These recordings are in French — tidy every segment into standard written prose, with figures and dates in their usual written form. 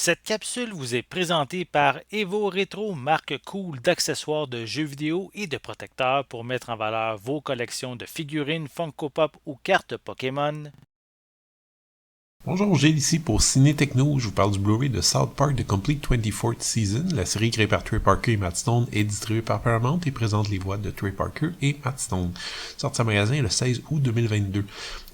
Cette capsule vous est présentée par Evo Retro, marque cool d'accessoires de jeux vidéo et de protecteurs pour mettre en valeur vos collections de figurines Funko Pop ou cartes Pokémon. Bonjour, Gilles ici pour Ciné Techno. Je vous parle du Blu-ray de South Park The Complete 24th Season. La série créée par Trey Parker et Matt Stone est distribuée par Paramount et présente les voix de Trey Parker et Matt Stone. Sorti en magasin le 16 août 2022.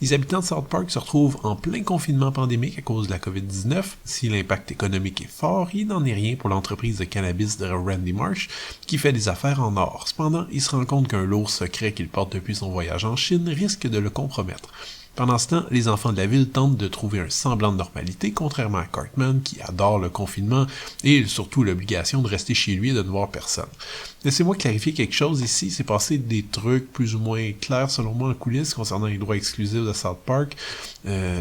Les habitants de South Park se retrouvent en plein confinement pandémique à cause de la COVID-19. Si l'impact économique est fort, il n'en est rien pour l'entreprise de cannabis de Randy Marsh qui fait des affaires en or. Cependant, il se rend compte qu'un lourd secret qu'il porte depuis son voyage en Chine risque de le compromettre. Pendant ce temps, les enfants de la ville tentent de trouver un semblant de normalité, contrairement à Cartman qui adore le confinement et surtout l'obligation de rester chez lui et de ne voir personne. Laissez-moi clarifier quelque chose ici, c'est passé des trucs plus ou moins clairs selon moi en coulisses concernant les droits exclusifs de South Park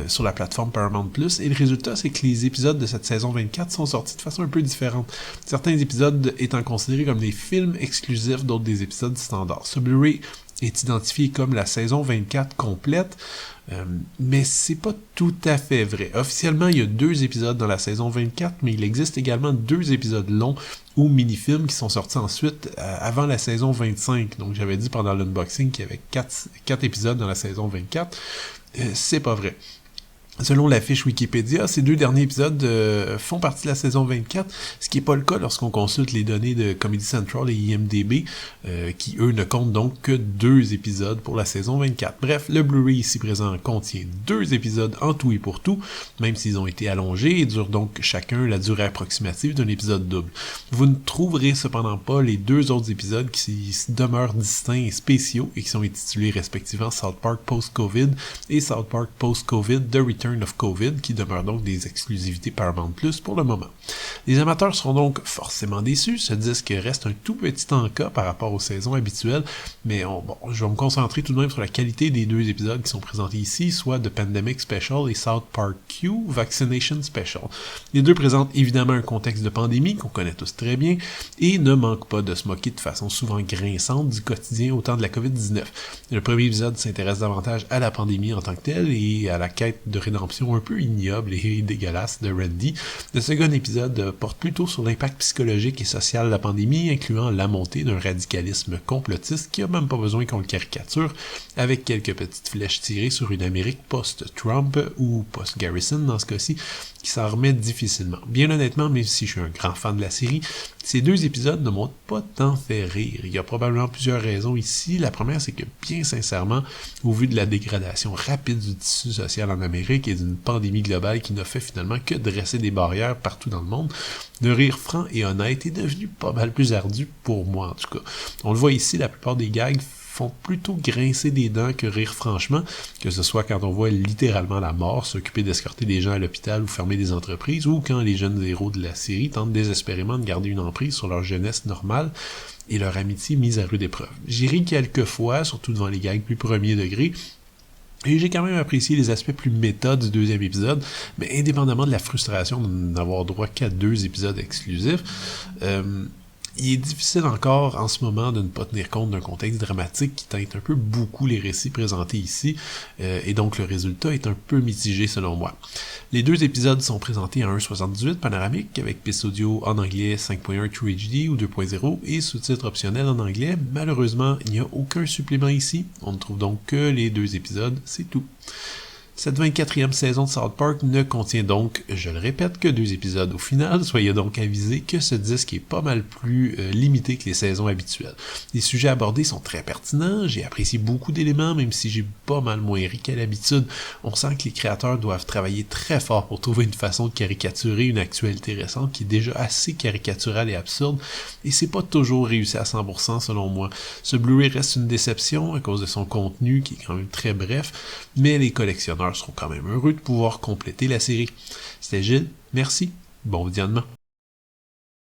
sur la plateforme Paramount+, et le résultat c'est que les épisodes de cette saison 24 sont sortis de façon un peu différente. Certains épisodes étant considérés comme des films exclusifs, d'autres des épisodes standards. Ce Blu-ray est identifié comme la saison 24 complète, mais c'est pas tout à fait vrai. Officiellement, il y a 2 épisodes dans la saison 24, mais il existe également 2 épisodes longs ou mini-films qui sont sortis ensuite avant la saison 25. Donc j'avais dit pendant l'unboxing qu'il y avait 4 épisodes dans la saison 24. C'est pas vrai. Selon la fiche Wikipédia, ces 2 derniers épisodes font partie de la saison 24, ce qui n'est pas le cas lorsqu'on consulte les données de Comedy Central et IMDb, qui eux ne comptent donc que 2 épisodes pour la saison 24. Bref, le Blu-ray ici présent contient 2 épisodes en tout et pour tout, même s'ils ont été allongés et durent donc chacun la durée approximative d'un épisode double. Vous ne trouverez cependant pas les 2 autres épisodes qui demeurent distincts et spéciaux et qui sont intitulés respectivement South Park Post-COVID et South Park Post-COVID The Return of COVID, qui demeurent donc des exclusivités Paramount Plus pour le moment. Les amateurs seront donc forcément déçus, ce disque reste un tout petit encas par rapport aux saisons habituelles, mais je vais me concentrer tout de même sur la qualité des 2 épisodes qui sont présentés ici, soit The Pandemic Special et South Park Q Vaccination Special. Les 2 présentent évidemment un contexte de pandémie qu'on connaît tous très bien, et ne manquent pas de se moquer de façon souvent grinçante du quotidien au temps de la COVID-19. Le premier épisode s'intéresse davantage à la pandémie en tant que telle et à la quête de rédemption un peu ignoble et dégueulasse de Randy. Le second épisode porte plutôt sur l'impact psychologique et social de la pandémie, incluant la montée d'un radicalisme complotiste qui a même pas besoin qu'on le caricature, avec quelques petites flèches tirées sur une Amérique post-Trump ou post-Garrison dans ce cas-ci, qui s'en remet difficilement. Bien honnêtement, même si je suis un grand fan de la série, ces 2 épisodes ne m'ont pas tant fait rire. Il y a probablement plusieurs raisons ici. La première, c'est que, bien sincèrement, au vu de la dégradation rapide du tissu social en Amérique et d'une pandémie globale qui n'a fait finalement que dresser des barrières partout dans le monde, le rire franc et honnête est devenu pas mal plus ardu pour moi en tout cas. On le voit ici, la plupart des gags font plutôt grincer des dents que rire franchement, que ce soit quand on voit littéralement la mort s'occuper d'escorter des gens à l'hôpital ou fermer des entreprises, ou quand les jeunes héros de la série tentent désespérément de garder une emprise sur leur jeunesse normale et leur amitié mise à rude épreuve. J'ai ri quelques fois, surtout devant les gags plus premier degré, et j'ai quand même apprécié les aspects plus méta du 2e épisode, mais indépendamment de la frustration de n'avoir droit qu'à 2 épisodes exclusifs, il est difficile encore en ce moment de ne pas tenir compte d'un contexte dramatique qui teinte un peu beaucoup les récits présentés ici, et donc le résultat est un peu mitigé selon moi. Les 2 épisodes sont présentés en 1.78 panoramique avec piste audio en anglais 5.1 True HD ou 2.0 et sous-titres optionnels en anglais. Malheureusement, il n'y a aucun supplément ici, on ne trouve donc que les 2 épisodes, c'est tout. Cette 24e saison de South Park ne contient donc, je le répète, que 2 épisodes au final, soyez donc avisés que ce disque est pas mal plus limité que les saisons habituelles. Les sujets abordés sont très pertinents, j'ai apprécié beaucoup d'éléments, même si j'ai pas mal moins ri qu'à l'habitude. On sent que les créateurs doivent travailler très fort pour trouver une façon de caricaturer une actualité récente qui est déjà assez caricaturale et absurde, et c'est pas toujours réussi à 100% selon moi. Ce Blu-ray reste une déception à cause de son contenu qui est quand même très bref, mais les collectionneurs seront quand même heureux de pouvoir compléter la série. C'était Gilles, merci, bon visionnement.